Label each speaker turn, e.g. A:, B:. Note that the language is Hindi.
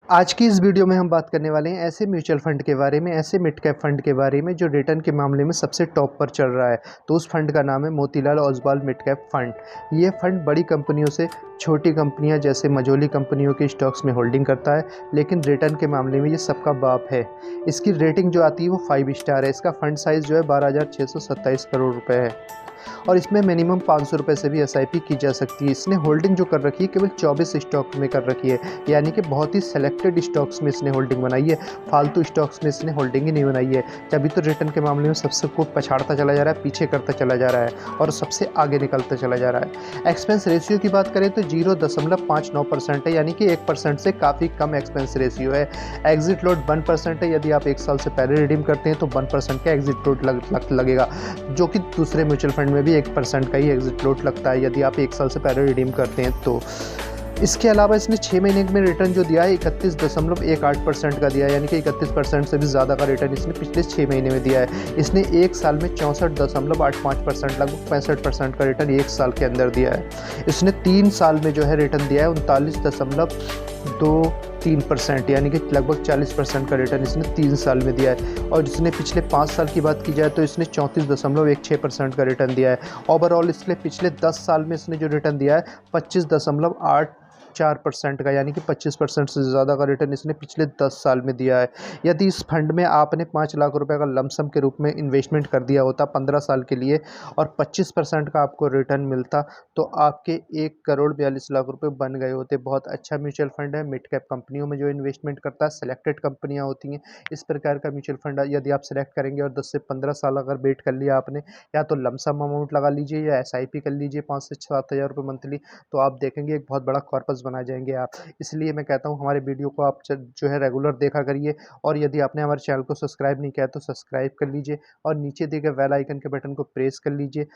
A: आज की इस वीडियो में हम बात करने वाले हैं ऐसे म्यूचुअल फंड के बारे में, ऐसे मिड कैप फंड के बारे में जो रिटर्न के मामले में सबसे टॉप पर चल रहा है। तो उस फंड का नाम है Motilal Oswal mid cap fund. ये फंड बड़ी कंपनियों से छोटी कंपनियां जैसे मझोली कंपनियों के स्टॉक्स में होल्डिंग करता है, लेकिन रिटर्न के मामले में ये सबका बाप है। इसकी रेटिंग जो आती है वो 5 स्टार है। इसका फंड साइज़ जो है 12,627 करोड़ रुपए है और इसमें मिनिमम 500 रुपये से भी एसआईपी की जा सकती है। इसने होल्डिंग जो कर रखी है केवल 24 स्टॉक में कर रखी है, यानी कि बहुत ही सेलेक्टेड स्टॉक्स में इसने होल्डिंग बनाई है। फालतू स्टॉक्स में इसने होल्डिंग ही नहीं बनाई है। तभी तो रिटर्न के मामले में सबसे को पछाड़ता चला जा रहा है, पीछे करता चला जा रहा है और सबसे आगे निकलता चला जा रहा है। एक्सपेंस रेशियो की बात करें तो 0.59% है, यानी कि 1% से काफ़ी कम एक्सपेंस रेशियो है। एग्जिट लोड 1% है। यदि आप 1 साल से पहले रिडीम करते हैं तो 1% का एग्जिट लोड लगेगा, जो कि दूसरे म्यूचुअल फंड में भी 1% का ही एग्जिट लोड लगता है यदि आप 1 साल से पहले रिडीम करते हैं तो। इसके अलावा इसने 6 महीने में रिटर्न जो दिया है 31.18% का दिया है, यानी कि 31% से भी ज़्यादा का रिटर्न इसने पिछले 6 महीने में दिया है। इसने 1 साल में 64.85%, लगभग 65% का रिटर्न 1 साल के अंदर दिया है। इसने 3 साल में जो है रिटर्न दिया है 39.23%, यानी कि लगभग 40% का रिटर्न इसने 3 साल में दिया है। और इसने पिछले 5 साल की बात की जाए तो इसने 34.16% का रिटर्न दिया है। ओवरऑल इसने पिछले 10 साल में इसने जो रिटर्न दिया है 25.84% का, यानी कि 25% से ज़्यादा का रिटर्न इसने पिछले 10 साल में दिया है। यदि इस फंड में आपने 5 लाख रुपए का लमसम के रूप में इन्वेस्टमेंट कर दिया होता 15 साल के लिए और 25% का आपको रिटर्न मिलता, तो आपके 1,42,00,000 रुपए बन गए होते। बहुत अच्छा म्यूचुअल फंड है, मिड कैप कंपनियों में जो इन्वेस्टमेंट करता है, सेलेक्टेड कंपनियां होती हैं। इस प्रकार का म्यूचुअल फंड यदि आप सेलेक्ट करेंगे और 10 से 15 साल अगर वेट कर लिया आपने, या तो लमसम अमाउंट लगा लीजिए या एसआईपी कर लीजिए 5 से 7 हज़ार रुपये मंथली, तो आप देखेंगे एक बहुत बड़ा कॉर्पस बना जाएंगे आप। इसलिए मैं कहता हूँ हमारे वीडियो को आप जो है रेगुलर देखा करिए, और यदि आपने हमारे चैनल को सब्सक्राइब नहीं किया तो सब्सक्राइब कर लीजिए और नीचे दिए गए बेल आइकन के बटन को प्रेस कर लीजिए,